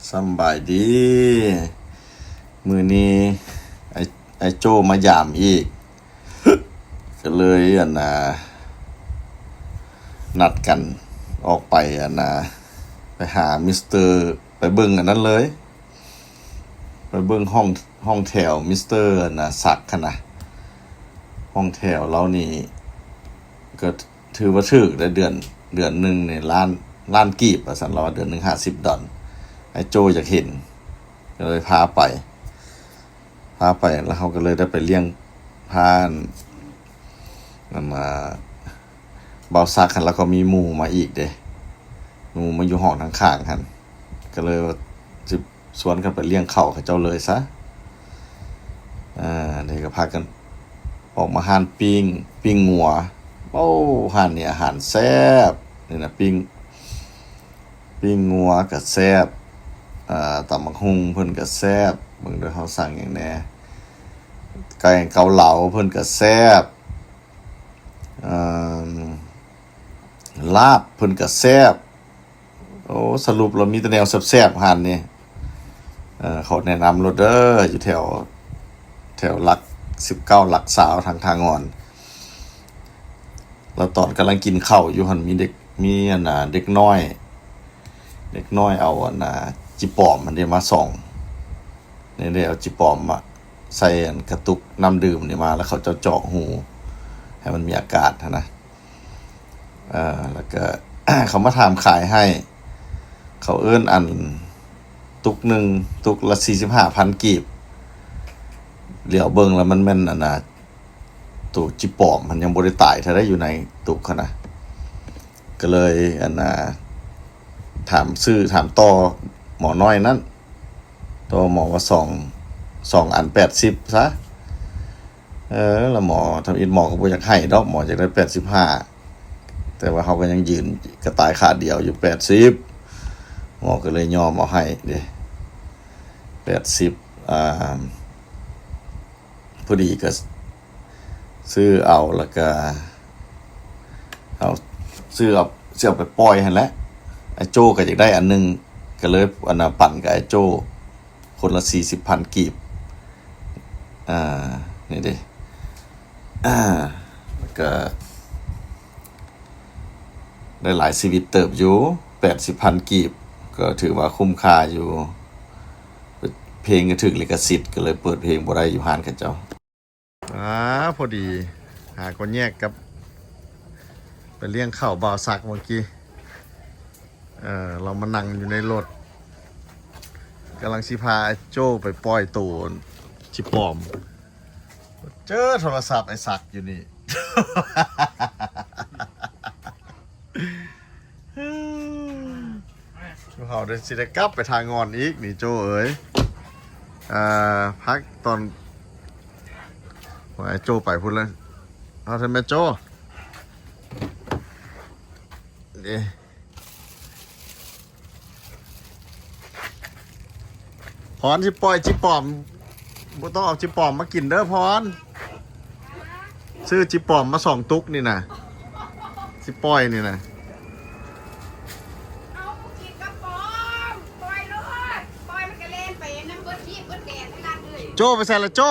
สำบายดี มือนี้ไอโจมายามอีก ก็เลยนัดกันออกไปไปหามิสเตอร์ไปเบิ่งอันนั้นเลย ไปเบิ่งห้องแถวมิสเตอร์ศักดิ์นะห้องแถวเรานี่ก็ถือว่าถึกได้เดือนหนึ่งเนี่ยล้านกีบสันเราเดือนหนึ่ง$50ไอ้โจอยากเห็นก็เลยพาไปแล้วเขาก็เลยได้ไปเลี้ยงพานเบาซักกันแล้วก็มีหมู่มาอีกเด้หมู่มาอยู่ห้องทางข้างกันก็เลยจะชวนกันไปเลี้ยงข้าวกับเจ้าเลยซะเดี๋ยวก็พากันออกมาหานปิ้งงัวโอ้หานเนี่ยอาหารแซ่บนี่นะปิ้งงัวกับแซ่บตำบักหุ่งเพิ่นก็แซ่บเบิ่งด้วยเฮาสั่งอย่างแน่ไก่เกาเหลาเพิ่นก็แซ่บลาบเพิ่นก็แซ่บโอ้สรุปเรามีแต่แนวแซ่บๆหั่นนี่เขาแนะนำรถเด้ออยู่แถวหลัก19หลักสาวทางอ่อนแล้วตอนกำลังกินข้าวอยู่หั่นมีเด็กน้อยเอาจิปอมมันได้มาส่องนี่ได้เอาจิปอมมาใส่กระตุกน้ำดื่มนี่มาแล้วเขาจะเจาะหูให้มันมีอากาศนะแล้วก็ เขามาทำขายให้เขาเอิ้นตุกหนึ่งตุกละ45,000กีบเหลียวเบิ่งแล้วมันแม่นตัวจิปอมมันยังบ่ได้ตายถ้าได้อยู่ในตุกนะก็เลยถามต่อหมอน้อยนั้นตัวหมอว่า2อัน80ซะแล้วหมอทำอินหมอก็บ่อยากให้ดอกหมออยากได้85แต่ว่าเขาก็ยังยืนกระต่ายขาเดียวอยู่80หมอก็เลยยอมเอาให้เด้80พอดีก็ซื้อเอาแล้วก็เอาซื้อเอาไปปล่อยหั่นแหละไอ้โจ้ก็อยากได้อันนึงก็เลยปั่นกับไอ้โจ้คนละ40,000กีบนี่ดิแล้วก็ได้หลายชีวิตเติบอยู่80,000กีบก็ถือว่าคุ้มค่าอยู่เพลงก็ถึกลิขสิทธิ์ก็เลยเปิดเพลงบ่ได้อยู่ห้านกับเจ้าพอดีหาคนแยกกับไปเลี้ยงข้าวบ่าวซักเมื่อกี้เรามานั่งอยู่ในรถกำลังสิพาโจ้ไปปล่อยตัวชิปอมเจอโทรศัพท์ไอ้สักอยู่นี่ เขาเดินสิได้กลับไปทางงอนอีกนี่โจ้เอ๋ยพักตอนไอ้โจ้ไปพูดแล้วเอาทำไมโจ้พรสิปล่อยจิปอมบ่ต้องเอาจิปอมมากินเด้อพรซื้อจิปอมมา2ตุกนี่นะสิปล่อยนี่นะเอากินกระป๋อมปล่อยลูกปล่อยมันก็เล่นไปน้ำเบิดที่เบิดแดดทั้งนั้นเลยโจ้ไปใส่ละโจ้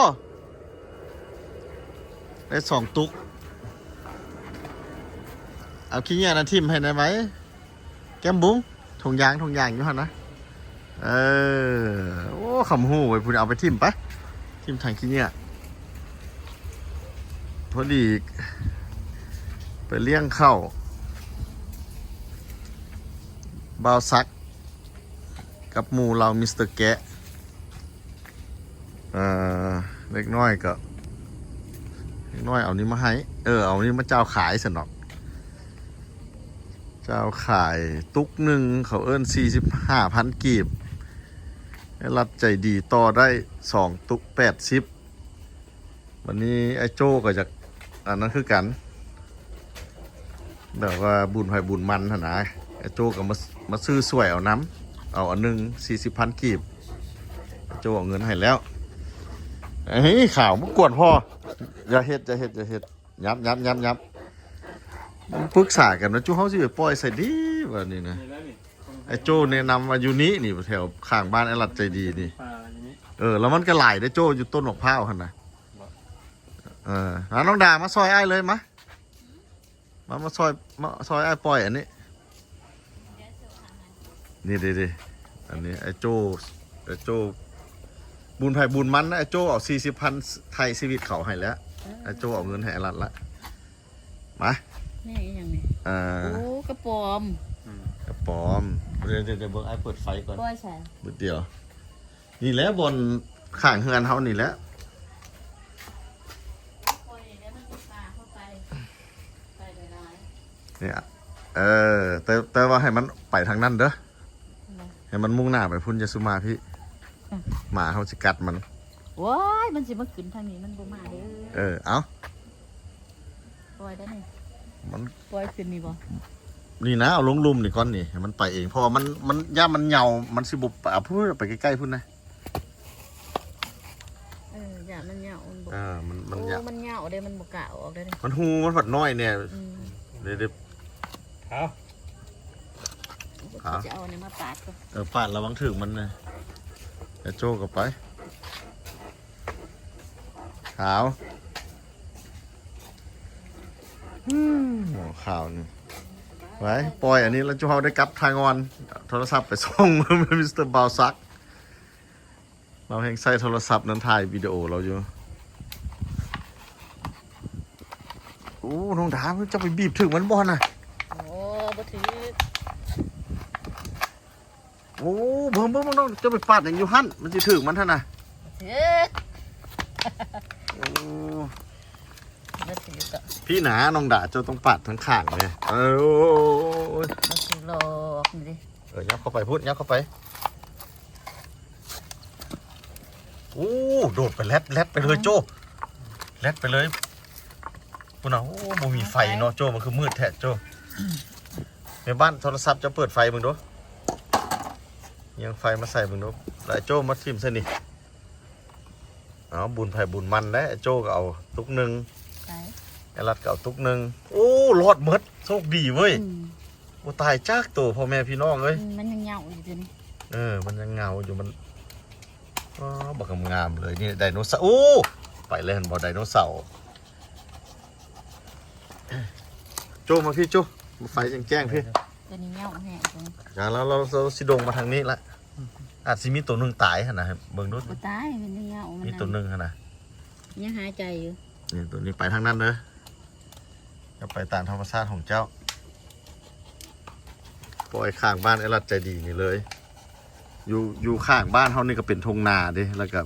ได้2ตุกเอาขี้เงี้ยนะทิมให้ได้ไหมแก้มบุ้งถุงยางอยู่หั่นนะโอ้ขำหูไว้พูดเอาไปทิมไปทิมทางขี้เนี่ยพอดีไปเลี้ยงเข้าบ่าวซักกับหมู่เรามิสเตอร์แกะเล็กน้อยเอานี้มาให้เอานี้มาเจ้าขายสนอกเจ้าขายตุกหนึ่งเขาเอิ้น45,000กีบรัดใจดีต่อได้2ตุก80วันนี้ไอ้โจ้ก็จะอันนั้นคือกันแบบว่าบุญไผ่บุญมันนะไอ้โจ้ก็มาซื้อสวยเอาน้ำเอาอันนึง40,000กีบไอ้โจ้เอาเงินให้แล้วข่าวมันกวนพ่ออย่าเฮ็ดยับปรึกษากันว่าจู้เฮาสิไปปล่อยใส่ดีแบบนี้นะ ไอ้โจ้แนะนำมาอยู่นี้นี่แถวข้างบ้านไอ้หลัดใจดีนี่ ป่าอย่างนี้ แล้วมันก็หลายได้โจ้อยู่ต้นมะพร้าวหั่นน่ะน้องดามาซอยไอ้เลยมาซอยไอ้ปล่อยอันนี้นี่ดิอันนี้ไอ้โจ้บุญไผ่บุญมันนะไอ้โจ้เอา40,000ไทยชีวิตเขาให้แล้วไอ้โจ้เอาเงินให้ไอ้หลัดละมา นี่ยังไงโอ้กระปอม กระป๋อมเดี๋ยวเบิ่งไอ้เปิดไฟก่อน ก้อยใส่ นิดเดียวนี่แหละบนข้างเฮือนเฮานี่แหละ ก้อยแล้วมันปลาเข้าไปได้ เนี่ยแต่ว่าให้มันไปทางนั้นเด้อให้มันมุ่งหน้าไปพุ่นยะสุมาพี่หมาเฮาสิกัดมัน ว้ายมันสิมาขึ้นทางนี้มันบ่มาเด้อ เอ้า ปล่อยได้นี่ มัน ปล่อยขึ้นนี่บ่ นี่นะเอาลงลุ่มนี่ก่อนนี่ให้มันไปเองเพราะว่ามันย่ามันเหยามันสิบ่พูดไปใกล้ๆพุ่นนะ อย่ามันเหงามันบ่ มันเหยา มันเหงาเด้มันบ่กล้าออกเด้นี่ มันหูมันผัดน้อยเนี่ยเดี๋ยว เท้า จะเอาอันนี้มาปาดก่อน ปาดระวังถึงมันนะจะโจ้กับไปขาวข่าวนี่ไว้ปล่อยอันนี้แล้วจูเฮาได้กลับทางอนโทรศัพท์ไปส่ง มิสเตอร์บาวซักเราแห่งใส่โทรศัพท์นั้นถ่ายวิดีโอเราอยู่โอ้น้องดาวจะไปบีบถึงมันบ่น่ะ โอ้บ่ถือ โอ้เบิ่งน้องจะไปปาดอย่างอยู่หั่นมันสิถึงมันท่านน่ะ ถือ โอ้ บ่ถือก็ พี่หนาน้องดาเจ้าต้องปาดทั้งข้างเลยโอ้ย บ่ถือหรอกนี่ดิ ยับเข้าไปพูดยับเข้าไปโอ้โดดไปแลดไปเลยโจ้แลดไปเลยปุ่นน่ะโอ้บ่มีไฟเนาะโจ้มันคือมืดแท้โจ้ในบ้านโทรศัพท์จะเปิดไฟมึงดูยังไฟมาใส่มึงดูแล้วไอ้โจ้มาทิ่มซะนี่เอาบุญไผ่บุญมันได้ไอ้โจ้ก็เอาตุกหนึ่ง ไป ไอ้รัดก็เอาตุกหนึ่งโอ้รอดหมดโชคดีเว้ยโอ้ตายจากตัวพ่อแม่พี่น้องเอ้ย มันยังเหงาอยู่ตัวนี้ มันยังเงาอยู่มันบักงามเลยนี่ไดโนเสาร์โอ้ไปเลยเห็นบ่ไดโนเสาร์โจมาพี่โจมาไฟแจ้งๆพี่ ตัวนี้เหงาแห้งตัวนี้ อย่างแล้วเราสิดงมาทางนี้ละอาจสิมีตัวหนึ่งตายขนาดเบิ่งดู บ่ตายมันยังเหงามัน มีตัวหนึ่งขนาด ยังหายใจอยู่ นี่ตัวนี้ไปทางนั้นเลยจะไปตามธรรมชาติของเจ้าปล่อยข้างบ้านไอ้รัดใจดีนี่เลยอยู่ข้างบ้านเขานี่ก็เป็นทงนาดิแล้วก็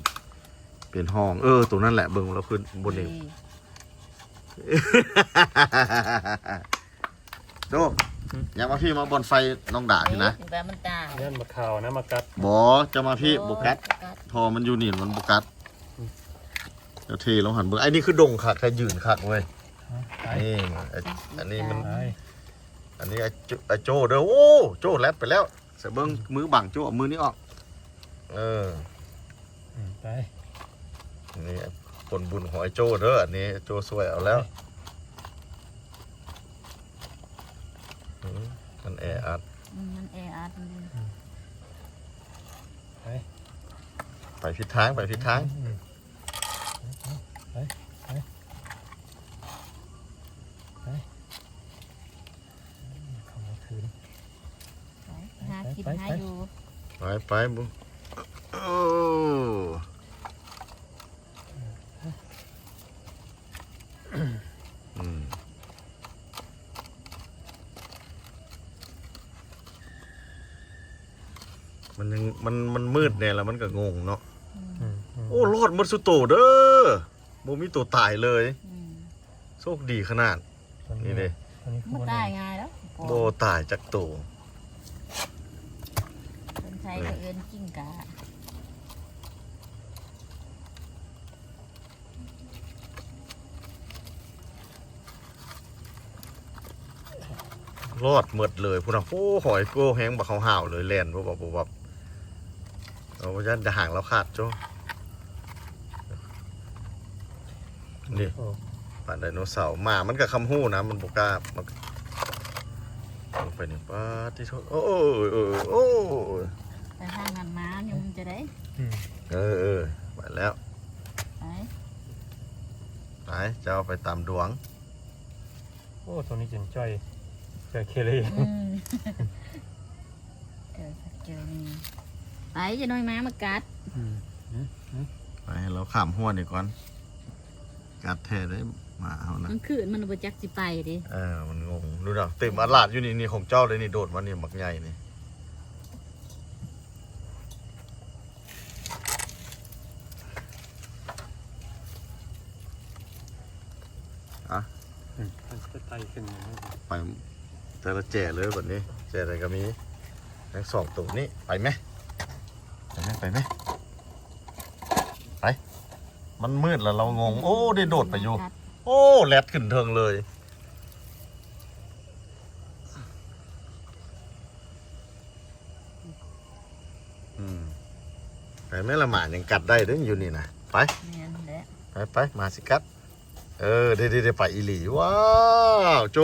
เป็นห้องตัวนั่นแหละเบิ่งแล้วขึ้นบนเองโดอยากมาพี่มาบนไฟน้องด่าพี่นะ แบบมันตาย เนี่ยมาข่าวนะมากัด บอจะมาพี่บุกัดพอมันอยู่นี่มันบุกัดเดี๋ยวเทลองหันเบิ่งไอ้นี่คือดงคักถ้ายืนคักเว้ย ไป นี่อันนี้มัน ไป อันนี้ไอ้โจ้เด้อโอ้โจ้แลดไปแล้วเสเบิ้งมือบังโจ้เอามือนี้ออกไป นี่ผลบุญของไอ้โจ้เด้ออันนี้โจ้สวยเอาแล้วมันแออัด มันแออัด ไปทิศทางไปทิศทาง เข้ามาคืน หากินหาอยู่ ไปบุโอ้มันยังมันมืดเนี่ยแล้วมันก็งงเนาะโอ้รอดหมดสุดโตเด้อบ่มีตัวตายเลยโชคดีขนาดนี่เลย มันตายง่ายแล้ว โบตายจากตัว คนไทยก็เอิ้นกิ้งก่าร อดหมดเลยพุ่นน่ะโอ้หอยโก้แห้งบักเขาห่าวเลยแล่นบ่เอาเพราะฉะนั้นจะห่างเราขาดโจ้นี่ป่านไดโนเสาร์หมามันก็คำหู้นะมันบกล้ามัน ไปนี่ป้าที่ชดโอ้โอ้ ไปทางนั้นมายุงจะได้ เออไปแล้ว ไป ไปจะเอาไปตามดวง โอ้ตัวนี้จนจ้อยเคลี เจอนี่ไปจะน้อยม้ามากัด ไปให้เราข้ามหัวนี่ก่อนกัดแท้ได้หมาเขานะ มันขืนมันบ่จักสิไปดิ มันงงดูดอกเต็มอาลาดอยู่นี่ของเจ้าเลยนี่โดดมานี่หมักใหญ่นี่อ่ะ มันจะไต่ขึ้นอย่างนี้ ไปแต่ละแจ่เลยแบบนี้แจ่อะไรก็มีทั้งสองตัวนี้ไปไหมไปมันมืดแล้วเรางงโอ้ได้โดดไปอยู่โอ้แลดขึ้นเทิงเลยไปแม่ละหมายังกัดได้เด้ออยู่นี่นะไป แม่นแหละ ไปมาสิกัดเดี๋ยวไปอีหลีว้าวโจ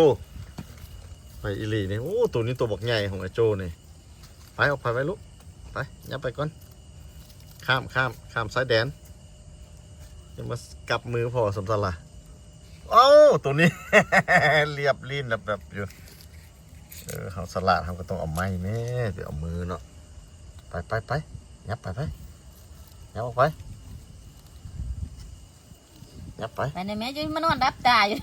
ไปอีหลีนี่โอ้ตัวนี้ตัวบักใหญ่ของไอ้โจนี่ไปออกไปลูกไปยับไปก่อนข้ามสายแดนจะมากลับมือพอสมสละเอ้าตัวนี้ เรียบลีนแบบอยู่เขาสลัดเขาก็ต้องเอาไม้แม่ไปเอามือเนาะไปยับไปยับออกไปยับไป ไปในแม่จะมานอนรับตาอยู่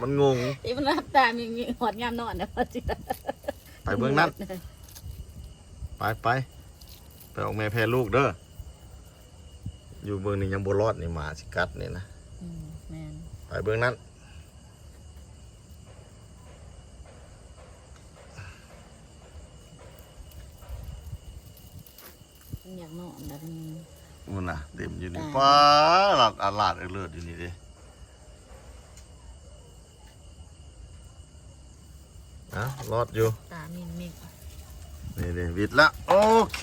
มันงง ที่มันรับตามีหอดงามนอนนะพ่อจิ ไปเบื้องนั้นไปออกแม่แพ้ลูกเด้ออยู่เบื้องนี้ยังบรอดนี่หมาสิกัดนี่นะ แม่น ไปเบื้องนั้น อยากนอนแบบนี้ นู่นน่ะเต็มอยู่นี่ป้าหลัดอาลาดเลือดอยู่นี่ดิรอดอยู่ ตามีมี นี่วิดละโอเค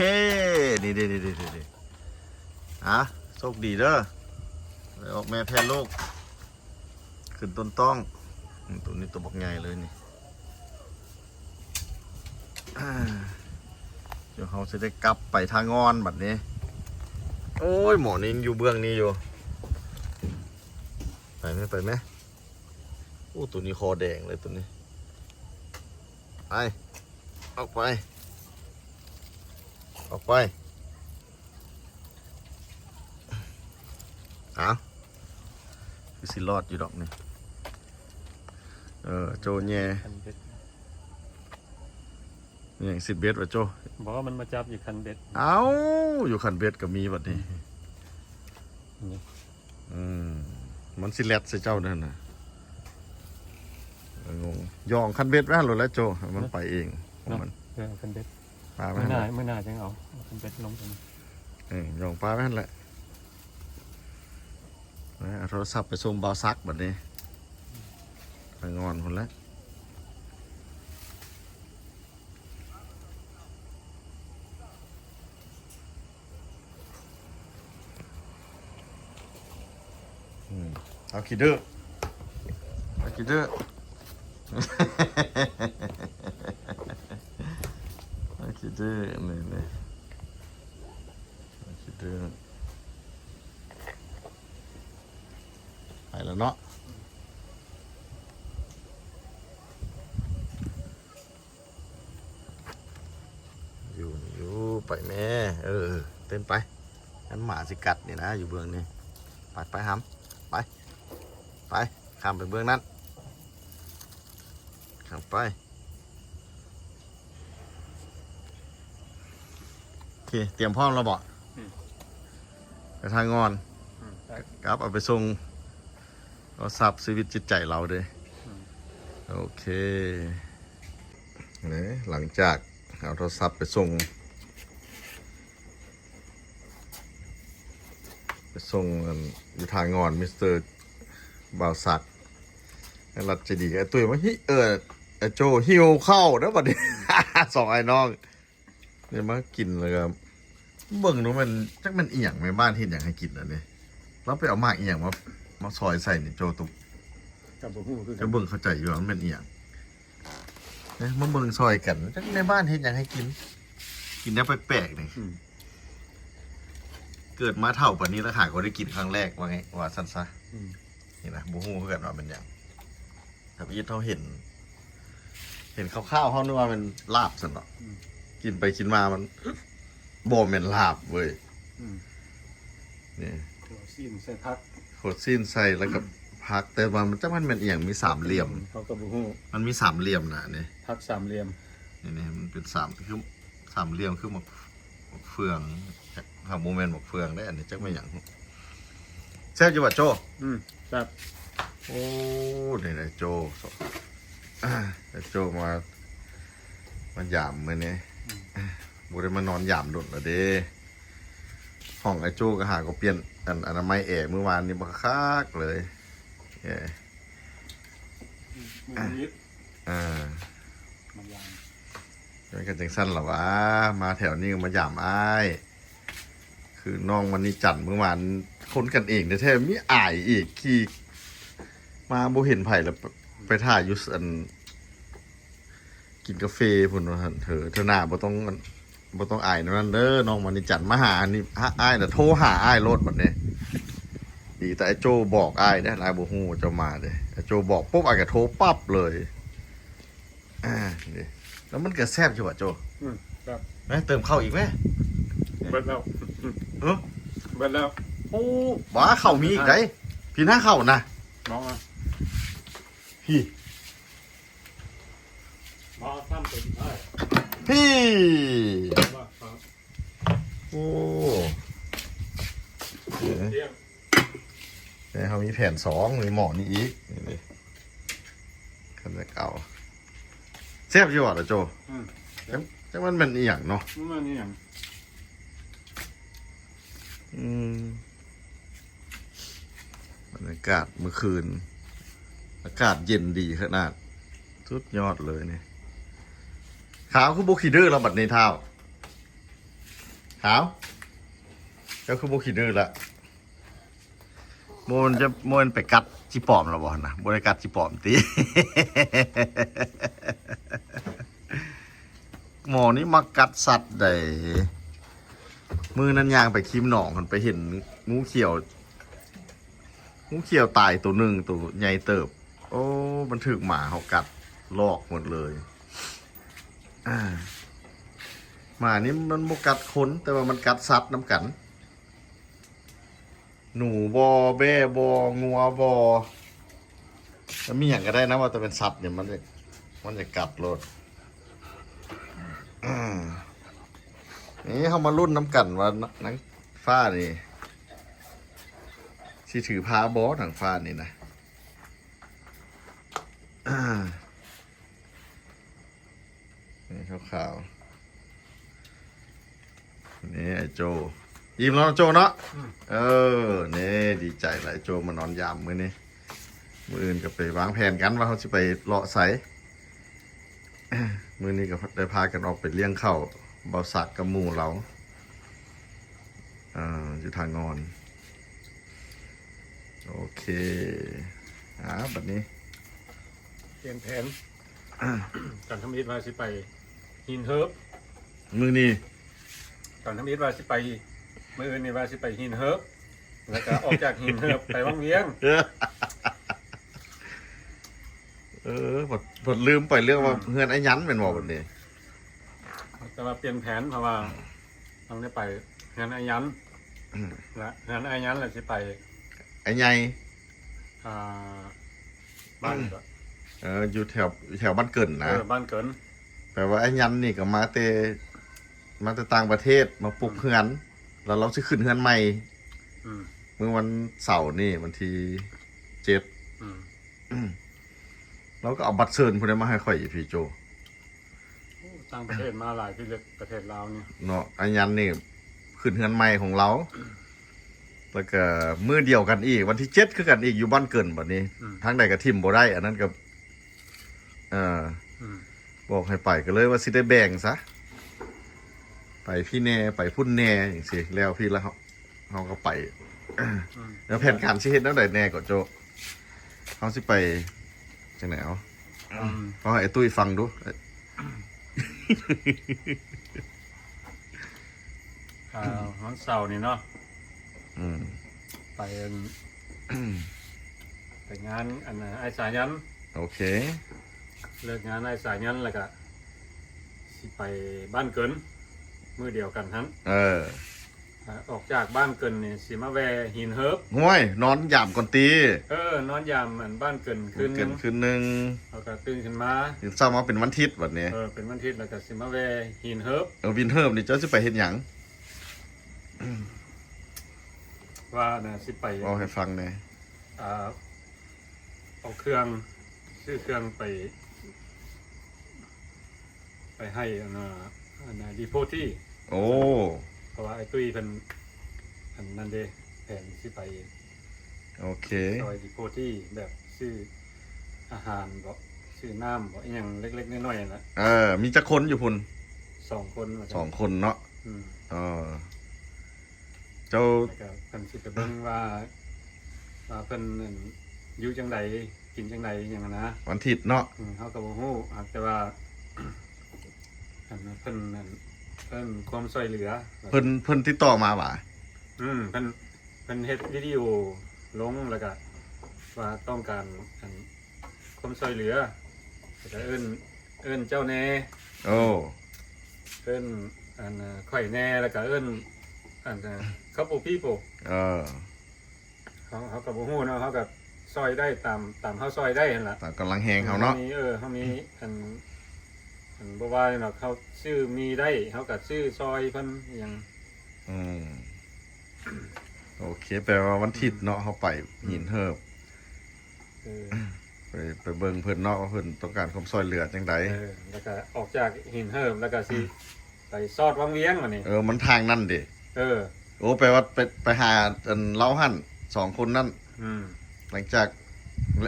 นี่โชคดีเด้อไปออกแม่แพ้ลูกขึ้นต้นต้องตัวนี้ตัวบักใหญ่เลยนี่เดี๋ยวเขาจะได้กลับไปทางงอนแบบนี้โอ้ยหมอนี่อยู่เบื้องนี้อยู่ไปไหมโอ้ตัวนี้คอแดงเลยตัวนี้ไปออกไปคือสิรอดอยู่ดอกนี่โจแย่คันเบ็ด อย่างสิบเบสวะโจ บอกว่ามันมาจับอยู่คันเบ็ด เอาอยู่ขันเบสก็มีแบบนี้ นี่ มันสิแลดใส่เจ้านั่นนะงงยองคันเบสไว้หันรถแล้วโจมันไปเองของมัน คันเบ็ด ปลาไว้ เมื่อ หัน หน้าเมื่อหน้าจังเอาคันเบ็ดลงตรงนี้ ยองปลาไว้หันแหละเอาโทรศัพท์ไปส่งเบาซักแบบนี้ไปงอนคนละเอาคิดเด้อนี่เอาคิดเด้อไปแล้วเนาะอยู่ไปแม่เต้นไปงั้นหมาสิกัดนี่นะอยู่เบื้องนี่ไปหำไปข้ามไปเบื้องนั้นข้ามไปโอเคเตรียมพร้อมแล้วบ่ไปทางงอนครับเอาไปส่งก็ซับชีวิตจิตใจเราเลยโอเคเนี่ยหลังจากเอาโทรศัพท์ไปส่งอยู่ทางงอนมิสเตอร์บ่าวสักรัดจะดีไอ้ตุ้ยว่าไอ้โจหิวเข้านะบัดนี้ สองไอ้น้องเนี่ยมากินเลยครับเบิ่งดูมันจักมันเอียงในบ้านที่อยากให้กินอันนี้แล้วไปเอามากเอียงมาซอยใส่ในโจตุก กับบุ้งคือ จะเบิ่งเข้าใจอยู่ว่ามันเป็นเอียง เนี่ยมาเบิ่งซอยกันจักในบ้านเฮ็ดหยังให้กิน กินได้แปลกๆนี่เกิดมาเท่าปานนี้แล้วหาก็ได้กินครั้งแรกว่าไงว่าซั่นซะนี่นะบ่ฮู้คือกันว่าเป็นหยังแต่พี่เฮาเห็นคร่าวๆเฮานึกว่าเป็นลาบซั่นเนาะกินไปกินมามันบ่แม่นลาบเว้ยนี่ ตัวซีนใส่พัก โคตรสิ้นใส่แล้วก็พักแต่ว่ามันจักมันเป็นอีหยังมีสามเหลี่ยม เขาก็บ่ฮู้ มันมีสามเหลี่ยมนะนี่ พักสามเหลี่ยม นี่มันเป็นสามคือสามเหลี่ยมคือหมกเฟืองทางโมเมนต์หมกเฟืองได้อันนี้จักไม่หยังแซ่บอยู่ว่ะโจ ครับ โอ้นี่นะโจโจมาหยามมื้อนี้บ่ได้มานอนหยามโดดแล้วเด้ห้องไอ้โจก็หาก็เปลี่ยนอันอนามัยแอร์เมื่อวานนี้บ่คักเลยเอ้ มือนิด มันยาง ยังกันจังสั้นเหรอวะมาแถวนี้ก็มาหยามอ้ายคือน้องมันนี่จันทร์เมื่อวานคนกันเองแท้ๆมีอายอีกขี่มาบ่เห็นไผแล้วไปถ่ายอยุสอันกินกาแฟพุ่นว่าหั่นเธอหน้าบ่ต้องอายนั่นเด้อน้องมันนี่จันทร์มาหานี่อ้ายน่ะโทรหาอ้ายโลดบัดนี้ดีแต่ไอ้โจบอกอ้ายได้อ้ายบ่ฮู้เจ้ามาเด้ไอ้โจบอกปุ๊บอ้ายก็โทรปั๊บเลยนี่แล้วมันก็แซ่บอยู่ว่ะโจ ครับ แม่เติมข้าวอีกไหม เบิดแล้ว เออ เบิดแล้ว โอ้บ้าข้าวมีอีกไงพี่หน้าข้าวนะ น้องอ่ะ พี่ มาทำเป็นได้ พี่ ว่าครับ โอ้ เที่ยง เนี่ยเขามีแผนสองมีหมอนี่อีกนี่เลยคันจะเก่าแซ่บอยู่อ่ะโจจังมันเป็นอีหยังเนาะ มันนี่อย่าง บรรยากาศเมื่อคืน อากาศเย็นดีขนาดสุดยอดเลยเนี่ยขาวคือโบคีดื้อแล้วบัดนี้เท้าขาวเจ้าคือโบคีดื้อละโมนไปกัดจีปอมแล้วบ่นะโบได้กัดจีปอมตี หมอนี่มากัดสัตว์ได้มือนั้นยางไปคิมหนองมันไปเห็นงูเขียวตายตัวหนึ่งตัวใหญ่เติบ โอ้มันถึกหมาเขากัดลอกหมดเลยหมานี่มันบ่กัดคนแต่ว่ามันกัดสัตว์น้ำกัน หนูบอแบ้บองัวบอแล้วมีอย่างก็ได้นะว่าจะเป็นสัตว์เนี่ยมันจะกัดรถนี่เขามารุ่นน้ำกันว่านังฟ้านี่ที่ถือพาบอสทางฟ้านี่นะนี่ขาวๆนี่ไอ้โจยิ้มแล้วนะโจเนาะนี่ดีใจหลายโจมานอนยามมื้อนี้มื้ออื่นก็ไปวางแผนกันว่าเขาจะไปเลาะไสมื้อนี้ก็ได้พากันออกไปเลี้ยงข้าวเบาสักกับหมู่เราอยู่ทางงอนโอเคบัดนี้ เปลี่ยนแผนการทำอิฐว่าสิไปหินเฮิร์บ มื้อนี้ การทำอิฐว่าสิไปมื้ออื่นนี่ว่าสิไปหินเฮิร์บแล้วก็ออกจากหินเฮิร์บไปวังเวียง ผดลืมไปเรื่องว่าเพื่อนไอ้ยันเป็นบอกวันนี้ แต่ว่าเปลี่ยนแผนเพราะว่าต้องได้ไปงานอายันและงานอายันแหละสิไป ไอ้ใหญ่ บ้าน อยู่แถวบ้านเกินนะ บ้านเกิน แปลว่าไอ้ยันนี่ก็มาแต่ต่างประเทศมาปลุกเฮือนแล้วเราจะขึ้นเฮือนใหม่เมื่อวันเสาร์นี่วันที่7เราก็เอาบัตรเชิญพวกนี้มาให้ข่อยอีพี่โจ ต่างประเทศมาหลายที่ประเทศลาวเนี่ย เนาะไอ้ยันนี่ขึ้นเฮือนใหม่ของเราแล้วก็มื้อเดียวกันอีกวันที่7คือกันอีกอยู่บ้านเกินบัดนี้ทั้งใดก็ทิมบ่ได้อันนั้นก็บอกให้ไปก็เลยว่าสิได้แบ่งซะไปพี่แน่ไปพุ่นแน่อย่างสิแล้วพี่แล้วเขาก็ไปแล้วแผนการสิเฮ็ดแนวใดแน่ก็โจเขาสิไปจังไหนเอาเพราะไอ้ตุ้ยฟังดู วันเสาร์นี่เนาะ อืม ไปไปงานอันน่ะไอ้สายัน โอเค เลิกงานไอ้สายันแล้วก็สิไปบ้านเกินมื้อเดียวกันทั้ง ออกจากบ้านเกินนี่สิมาแวหินเฮิบ ห้วยนอนยามก่อนตี นอนยามอันบ้านเกินคืนนึง คืนหนึง แล้วก็ตื่นขึ้นมา เช้ามาเป็นวันอาทิตย์บัดนี้ เป็นวันอาทิตย์แล้วก็สิมาแวหินเฮิบ วินเฮิร์บนี่เจ้าสิไปเฮ็ดหยัง ว่าน่ะสิไป เอาให้ฟังแหน่ เอาเครื่องซื้อเครื่องไปให้อันน่ะดีโพที่ โอ้ เพราะว่าไอ้ตุ้ยเป็นอันนั้นเด้แผนสิไป โอเค ซอยดีโพที่แบบซื้ออาหารบ่ซื้อน้ำบ่อหย่างเล็กๆน้อยๆนะ มีจักคนอยู่พุ่น 2 คนว่า 2 คนเนาะ อืม เจ้า แล้วก็เพิ่นสิไปเบิ่งว่าเพิ่นนั่นอยู่จังไดกินจังไดอหย่างนั้นนะ วันอาทิตย์เนาะ เฮาก็บ่ฮู้แต่ว่า อันนั้นเพิ่นนั่นเพิ่นความช่วยเหลือ เพิ่นติดต่อมาหว่า เพิ่นเฮ็ดวิดีโอลงแล้วก็ว่าต้องการอันความช่วยเหลือแล้วก็เอิ้นเจ้าแน่ โอ้ เอิ้นอันข่อยแน่แล้วก็เอิ้นอันเขาปู่พี่ปู่เขาก็บ่ฮู้เนาะเขาก็ซอยได้ตามเฮาซอยได้หั่นล่ะ ตามกำลังแหงเขาเนาะ เฮามีอันบ่ว่าเนาะเขาซื้อมีได้เขาก็ซื้อซอยเพิ่นอหยัง โอเคแปลว่าวันอาทิตย์เนาะเขาไปหินเฮิบ เออ ไปเบิ่งเพิ่นเนาะว่าเพิ่นต้องการความช่วยเหลือจังได แล้วก็ออกจากหินเฮิมแล้วก็สิไปซอดวังเวียงอันนี้ มันทางนั่นเด้ โอ้แปลว่าไปหาอันเล้าหั่น2 คนนั่น หลังจาก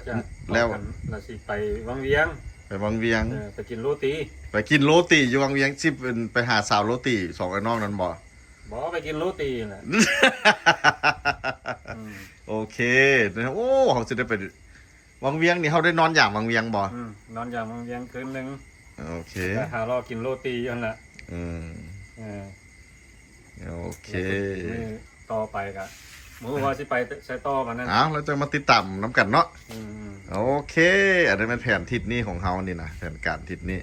จาก แล้ว เราสิไปวังเวียง ไปวังเวียง ไปกินโรตี ไปกินโรตีอยู่วังเวียงสิเป็นไปหาสาวโรตี2ไอ้น้องนั้นบ่ บอกไปกินโรตีแหละ โอเคโอ้เขาสิได้ไปวังเวียงนี่เขาได้นอนอย่างวังเวียงบ่ นอนอย่างวังเวียงคืนนึง โอเค ไปหารอกินโรตีอันละ โอเค มื้อต่อไปก็มื้อว่าสิไปใช้ต่อกันนั่น เราจะมาติดตามน้ำกันเนาะ อืม โอเค อันนี้เป็นแผนทิศนี้ของเฮานี่นะแผนการทิศนี้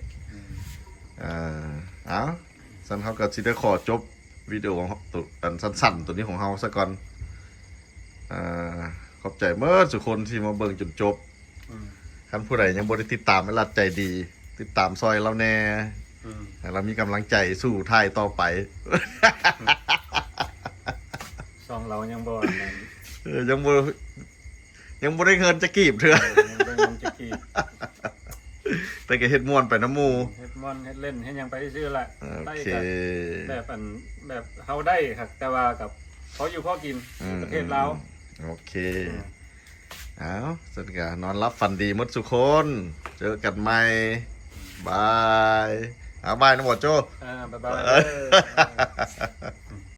สันเขาก็สิได้ขอจบวิดีโอของตัวอันสั้นๆตัวนี้ของเฮาซะก่อนขอบใจเมื่อสุกคนที่มาเบิ่งจนจบคันผู้ใดยังบ่ได้ติดตามไม่รัดใจดี ติดตามซอยเราแน่ให้เรามีกำลังใจสู้ท้ายต่อไป ซองเรายังบ่นั่น ยังบ่ได้เงินจะกีบเถื่อ ยังบ่ยังจะกี่ แต่ก็เฮ็ดม่วนไปน้ำหมู่ เฮ็ดม่อนเฮ็ดเล่นเฮ็ดหยังไปซื่อๆแหละ โอ ได้ เค กับแบบเฮาได้ครับแต่ว่ากับเขาอยู่พอกินประเทศเรา โอเคเอาสวัสดีครับนอนรับฝันดีหมดสุกคน เจอกันใหม่บายบายนะหมดโจ้ บ๊ายบาย